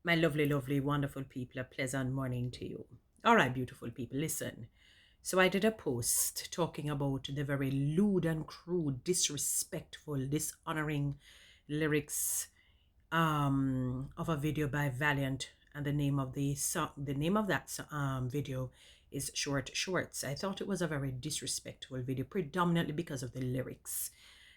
My lovely, lovely, wonderful people, a pleasant morning to you. All right, beautiful people, listen. So I did a post talking about the very lewd and crude, disrespectful, dishonoring lyrics of a video by Valiant, and the name of the song, the name of that video is Short Shorts. I thought it was a very disrespectful video, predominantly because of the lyrics.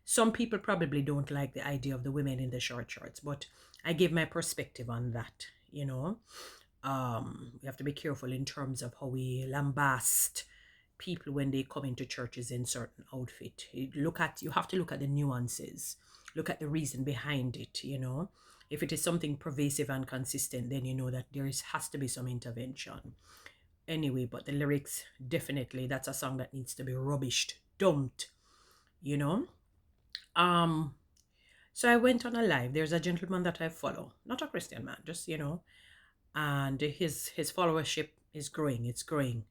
Some people probably don't like the idea of the women in the short shorts, but I give my perspective on that. We have to be careful in terms of how we lambast people when they come into churches in certain outfit. You have to look at the nuances, look at the reason behind it. If it is something pervasive and consistent, then you know that has to be some intervention. Anyway, but the lyrics, definitely, that's a song that needs to be rubbished, dumped, you know. Um, so I went on a live. There's a gentleman that I follow, not a Christian man, just and his followership is growing. It's growing,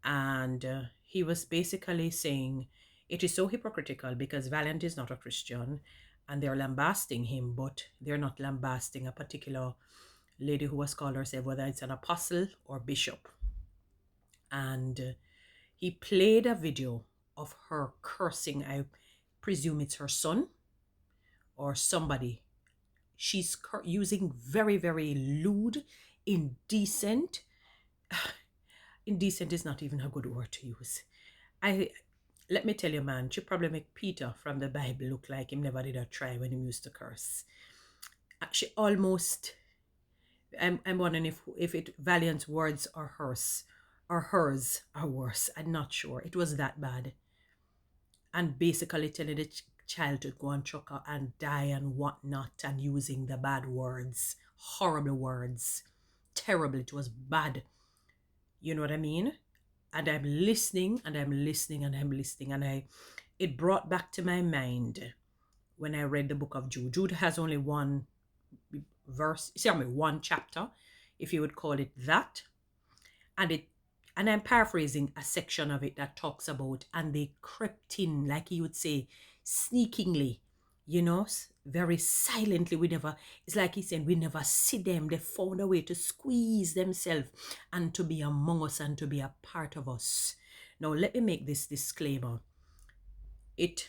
and he was basically saying it is so hypocritical because Valiant is not a Christian, and they're lambasting him, but they're not lambasting a particular lady who has called herself, whether it's an apostle or bishop. And he played a video of her cursing. I presume it's her son or somebody. She's using very, very lewd, indecent. Indecent is not even a good word to use. Let me tell you, man, she probably make Peter from the Bible look like him never did a try when he used to curse. She almost. I'm wondering if it Valiant's words are hers are worse. I'm not sure. It was that bad. And basically telling the child to go and chuck out and die and whatnot, and using the bad words, horrible words, terrible. It was bad. You know what I mean? And I'm listening and I'm listening and I'm listening, and it brought back to my mind when I read the book of Jude. Jude has only one one chapter, if you would call it that, and it and I'm paraphrasing a section of it that talks about, and they crept in, like he would say, sneakingly, very silently. It's like he's saying, we never see them. They found a way to squeeze themselves and to be among us and to be a part of us. Now, let me make this disclaimer.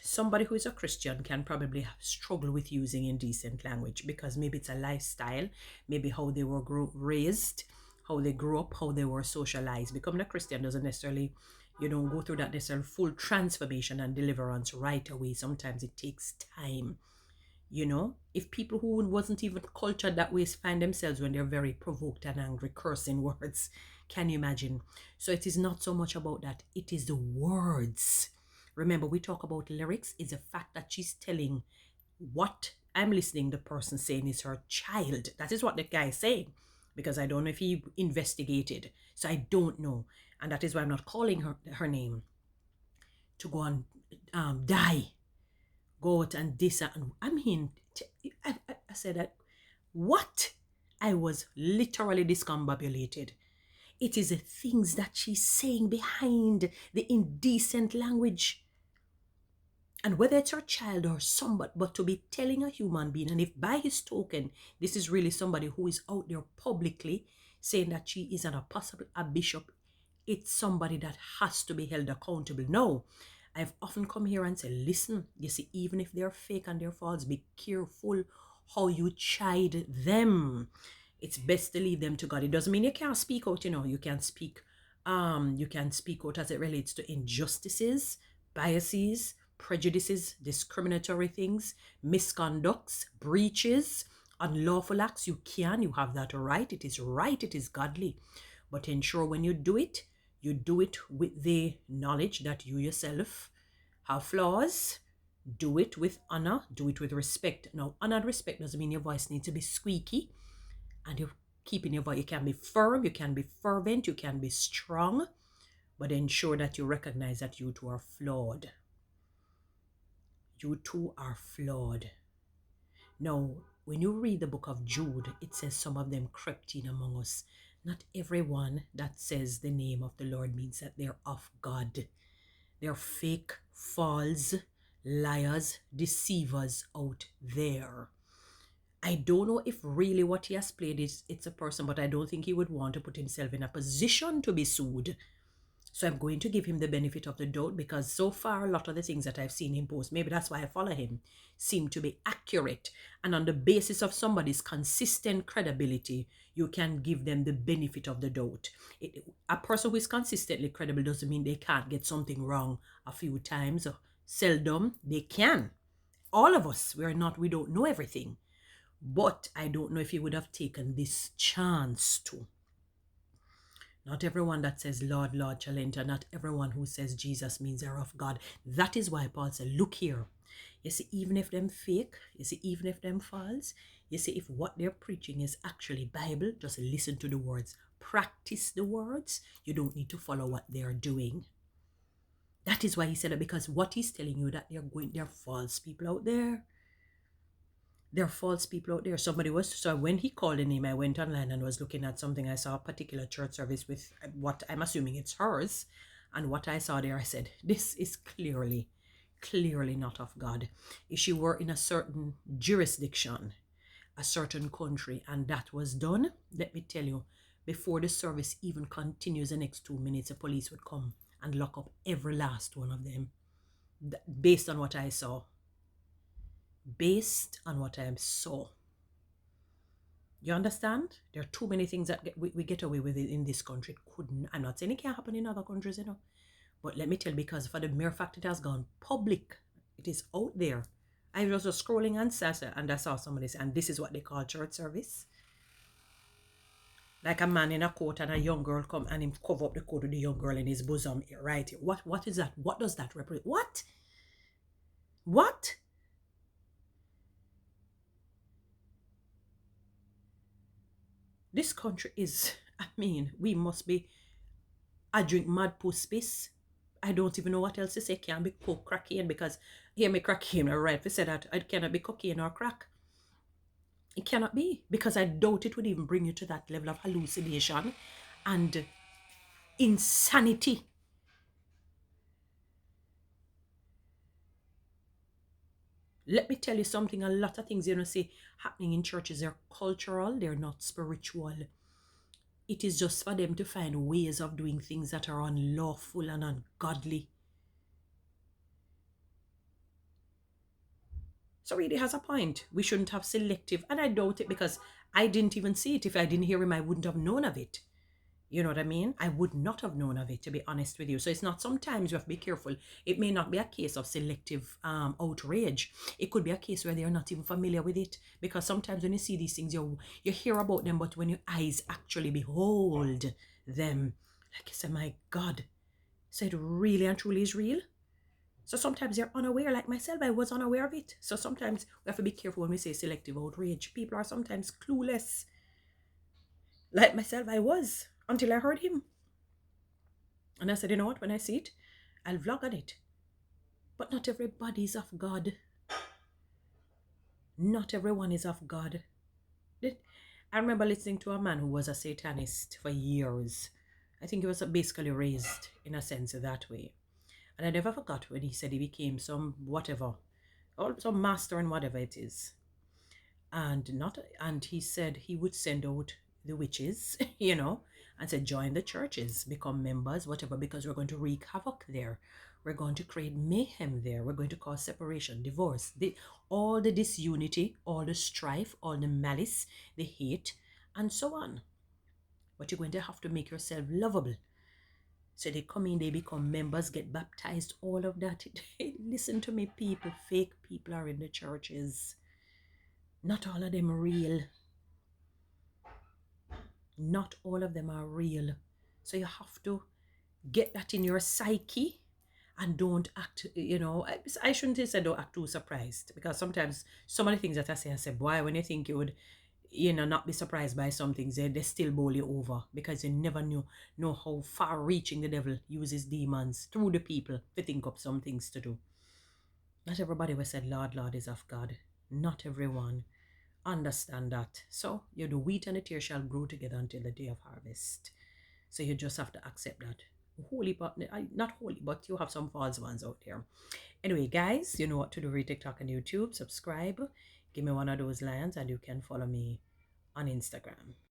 Somebody who is a Christian can probably struggle with using indecent language because maybe it's a lifestyle, maybe how they were raised, how they grew up, how they were socialized. Becoming a Christian doesn't necessarily, you don't go through that necessarily full transformation and deliverance right away. Sometimes it takes time. If people who wasn't even cultured that way find themselves when they're very provoked and angry, cursing words, can you imagine? So it is not so much about that. It is the words. Remember, we talk about lyrics. It's the fact that she's telling what I'm listening, the person saying is her child. That is what the guy is saying, because I don't know if he investigated. So I don't know. And that is why I'm not calling her name, to go and die. Go out and this. And I mean, I said that, what? I was literally discombobulated. It is the things that she's saying behind the indecent language. And whether it's her child or somebody, but to be telling a human being, and if by his token, this is really somebody who is out there publicly saying that she is an apostle, a bishop, it's somebody that has to be held accountable. No, I've often come here and say, listen, you see, even if they're fake and they're false, be careful how you chide them. It's best to leave them to God. It doesn't mean you can't speak out, you can speak out as it relates to injustices, biases, prejudices, discriminatory things, misconducts, breaches, unlawful acts. You have that right. It is godly. But ensure when you do it with the knowledge that you yourself have flaws. Do it with honor, do it with respect. Now, honor and respect doesn't mean your voice needs to be squeaky and you're keeping your voice. You can be firm, you can be fervent, you can be strong, but ensure that you recognize that you too are flawed. You too are flawed. Now, when you read the book of Jude, it says some of them crept in among us. Not everyone that says the name of the Lord means that they're of God. They're fake, false, liars, deceivers out there. I don't know if really what he has played is it's a person, but I don't think he would want to put himself in a position to be sued. So I'm going to give him the benefit of the doubt, because so far a lot of the things that I've seen him post, maybe that's why I follow him, seem to be accurate. And on the basis of somebody's consistent credibility, you can give them the benefit of the doubt. A person who is consistently credible doesn't mean they can't get something wrong a few times. Seldom they can. All of us, we don't know everything. But I don't know if he would have taken this chance to. Not everyone that says, Lord, Lord, shall enter. Not everyone who says Jesus means they're of God. That is why Paul said, look here. You see, even if them fake, you see, even if them false, you see, if what they're preaching is actually Bible, just listen to the words. Practice the words. You don't need to follow what they're doing. That is why he said it, because what he's telling you that there are false people out there. There are false people out there. So when he called the name, I went online and was looking at something. I saw a particular church service with what I'm assuming it's hers. And what I saw there, I said, this is clearly not of God. If she were in a certain jurisdiction, a certain country, and that was done, let me tell you, before the service even continues the next 2 minutes, the police would come and lock up every last one of them. Based on what I saw. Based on what I saw. You understand? There are too many things that we get away with it in this country. I'm not saying it can't happen in other countries, But let me tell you, because for the mere fact it has gone public, it is out there. I was just scrolling and I saw somebody say, and this is what they call church service. Like a man in a coat and a young girl come and him cover up the coat with the young girl in his bosom, right? What is that? What does that represent? What? What? This country is, we must be, I drink mad puss piss. I don't even know what else to say. Can't be coke, crackine, because hear me crackine, all right? If I say that, it cannot be cocaine or crack. It cannot be, because I doubt it would even bring you to that level of hallucination and insanity. Let me tell you something, a lot of things see happening in churches are cultural, they're not spiritual. It is just for them to find ways of doing things that are unlawful and ungodly. So really has a point. We shouldn't have selective, and I doubt it, because I didn't even see it. If I didn't hear him, I wouldn't have known of it. You know what I mean? I would not have known of it, to be honest with you. So it's not, sometimes you have to be careful. It may not be a case of selective outrage. It could be a case where they're not even familiar with it. Because sometimes when you see these things, you hear about them, but when your eyes actually behold them, like you say, my God, so it really and truly is real. So sometimes you're unaware, like myself, I was unaware of it. So sometimes we have to be careful when we say selective outrage. People are sometimes clueless. Like myself, I was, until I heard him. And I said, you know what, when I see it, I'll vlog on it. But not everybody is of God. Not everyone is of God. I remember listening to a man who was a Satanist for years. I think he was basically raised, in a sense, that way. And I never forgot when he said he became some whatever, or some master in whatever it is. And he said he would send out the witches, and said, join the churches, become members, whatever, because we're going to wreak havoc there. We're going to create mayhem there. We're going to cause separation, divorce, all the disunity, all the strife, all the malice, the hate, and so on. But you're going to have to make yourself lovable. So they come in, they become members, get baptized, all of that. Listen to me, people. Fake people are in the churches. Not all of them are real. Not all of them are real. So you have to get that in your psyche and don't act, I shouldn't say don't act too surprised, because sometimes some of the things that I say, boy, when you think you would, not be surprised by some things, they still bowl you over, because you never know how far reaching the devil uses demons through the people to think up some things to do. Not everybody who said, Lord, Lord is of God. Not everyone. Understand that. So the wheat and the tear shall grow together until the day of harvest. So you just have to accept that. Holy, but not holy, but you have some false ones out there. Anyway, guys, you know what to do. Read TikTok and YouTube. Subscribe. Give me one of those lines and you can follow me on Instagram.